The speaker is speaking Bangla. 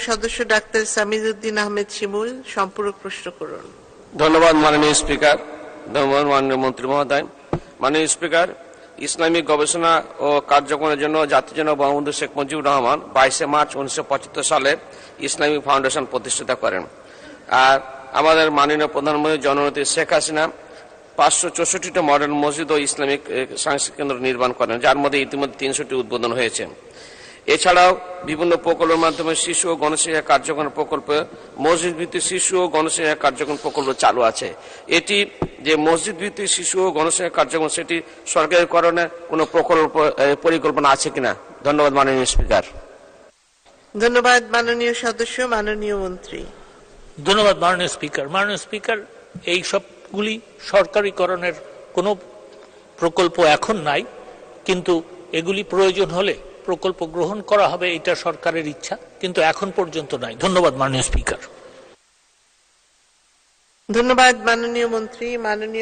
সদস্য ডাক্তার সামিরউদ্দিন আহমেদ শিমুল সম্পূরক প্রশ্ন করুন। ধন্যবাদ মাননীয় স্পিকার। ধন্যবাদ মাননীয় মন্ত্রী মহোদয়। মাননীয় স্পিকার, ইসলামিক গবেষণা ও কার্যক্রমের জন্য জাতির জনক বঙ্গবন্ধু শেখ মুজিবুর রহমান 22 মার্চ 1975 সালে ইসলামিক ফাউন্ডেশন প্রতিষ্ঠা করেন। আর আমাদের মাননীয় প্রধানমন্ত্রী জননেত্রী শেখ হাসিনা 564টি মডার্ন মসজিদ ও ইসলামিক সাংস্কৃতিক কেন্দ্র নির্মাণ করেন, যার মধ্যে ইতিমধ্যে 300টি উদ্বোধন হয়েছে। এছাড়াও বিভিন্ন প্রকল্পের মাধ্যমে শিশু ও গণশিক্ষা কার্যক্রম প্রকল্প, মসজিদ ভিত্তিক শিশু ও গণশিক্ষা কার্যক্রম প্রকল্প চালু আছে। এটি যে মসজিদ ভিত্তিক শিশু ও গণশিক্ষা কার্যক্রম, সেটি সরকারের করণে কোনো প্রকল্প পরিকল্পনা আছে কিনা? ধন্যবাদ মাননীয় স্পিকার। ধন্যবাদ মাননীয় সদস্য। মাননীয় মন্ত্রী। ধন্যবাদ মাননীয় স্পিকার। মাননীয় স্পিকার, এই সবগুলি সরকারিকরণের কোনো প্রকল্প এখন নাই, কিন্তু এগুলি প্রয়োজন হলে প্রকল্প গ্রহণ করা হবে, এটা সরকারের ইচ্ছা, কিন্তু এখন পর্যন্ত নাই। ধন্যবাদ মাননীয় স্পিকার। ধন্যবাদ মাননীয় মন্ত্রী। মাননীয়